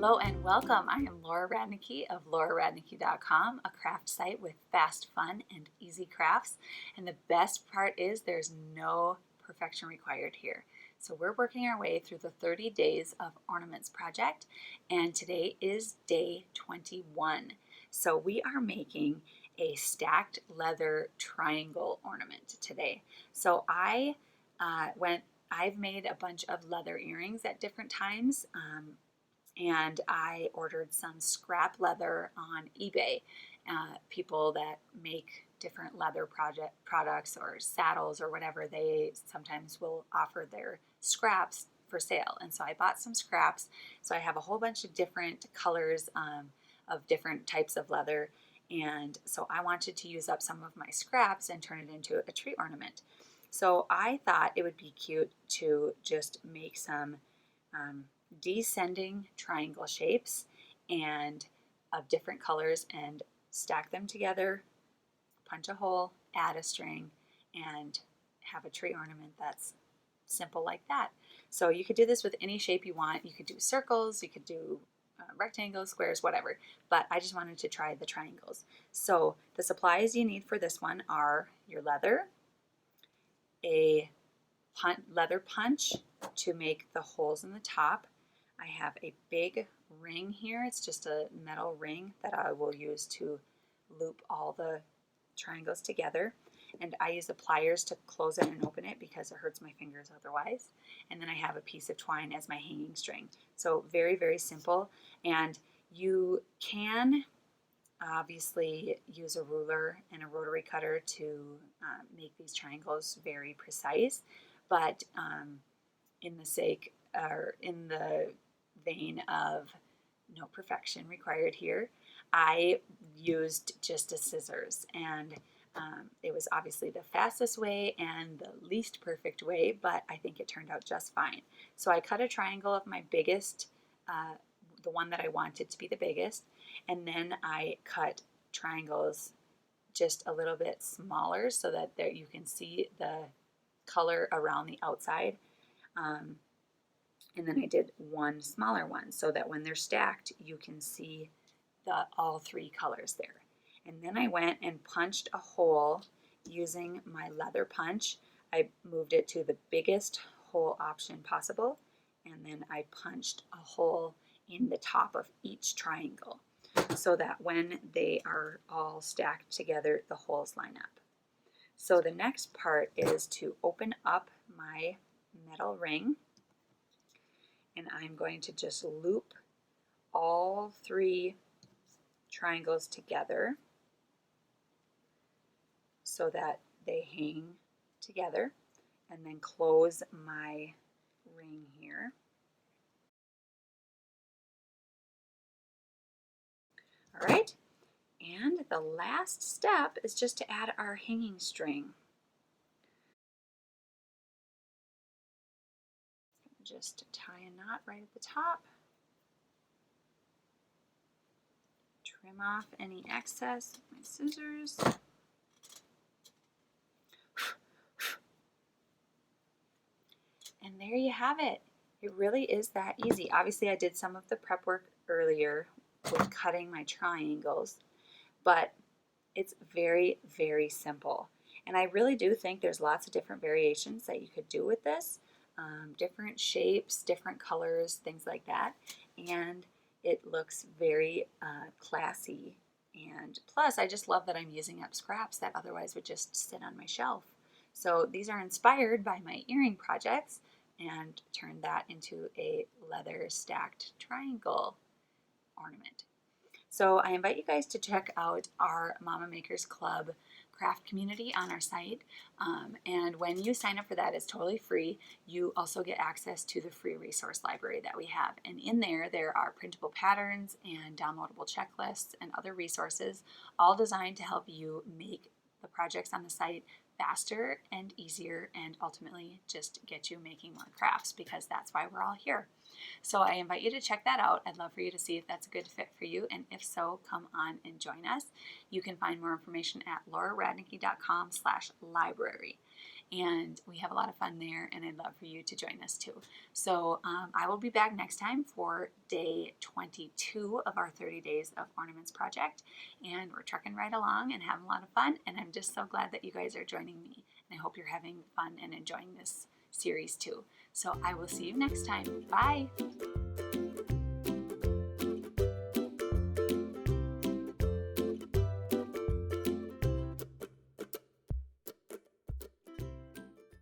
Hello and welcome. I am Laura Radnicki of lauraradnicki.com, a craft site with fast, fun, and easy crafts. And the best part is there's no perfection required here. So we're working our way through the 30 days of Ornaments project, and today is day 21. So we are making a stacked leather triangle ornament today. So I've made a bunch of leather earrings at different times. And I ordered some scrap leather on eBay. People that make different leather products or saddles or whatever, they sometimes will offer their scraps for sale. And so I bought some scraps. So I have a whole bunch of different colors of different types of leather. And so I wanted to use up some of my scraps and turn it into a tree ornament. So I thought it would be cute to just make some descending triangle shapes and of different colors and stack them together, punch a hole, add a string, and have a tree ornament that's simple like that. So you could do this with any shape you want. You could do circles, you could do rectangles, squares, whatever, but I just wanted to try the triangles. So the supplies you need for this one are your leather, a leather punch to make the holes in the top. I have a big ring here. It's just a metal ring that I will use to loop all the triangles together. And I use the pliers to close it and open it because it hurts my fingers otherwise. And then I have a piece of twine as my hanging string. So very, very simple. And you can obviously use a ruler and a rotary cutter to make these triangles very precise. But in the vein of no perfection required here, I used just a scissors, and it was obviously the fastest way and the least perfect way, but I think it turned out just fine. So I cut a triangle of my biggest, the one that I wanted to be the biggest, and then I cut triangles just a little bit smaller so that there you can see the color around the outside. And then I did one smaller one so that when they're stacked, you can see all three colors there. And then I went and punched a hole using my leather punch. I moved it to the biggest hole option possible, and then I punched a hole in the top of each triangle so that when they are all stacked together, the holes line up. So the next part is to open up my metal ring, and I'm going to just loop all three triangles together so that they hang together, and then close my ring here. All right, and the last step is just to add our hanging string. Just tie a knot right at the top. Trim off any excess with my scissors. And there you have it. It really is that easy. Obviously, I did some of the prep work earlier with cutting my triangles, but it's very, very simple. And I really do think there's lots of different variations that you could do with this, different shapes, different colors, things like that. And it looks very classy. And plus, I just love that I'm using up scraps that otherwise would just sit on my shelf. So these are inspired by my earring projects, and turned that into a leather stacked triangle ornament. So I invite you guys to check out our Mama Makers Club craft community on our site. And when you sign up for that, it's totally free. You also get access to the free resource library that we have. And in there are printable patterns and downloadable checklists and other resources, all designed to help you make the projects on the site faster and easier, and ultimately just get you making more crafts, because that's why we're all here. So I invite you to check that out. I'd love for you to see if that's a good fit for you, and if so, come on and join us. You can find more information at lauraradnicki.com/library. and we have a lot of fun there, and I'd love for you to join us too. So I will be back next time for day 22 of our 30 Days of Ornaments project, and we're trucking right along and having a lot of fun, and I'm just so glad that you guys are joining me, and I hope you're having fun and enjoying this series too. So I will see you next time. Bye!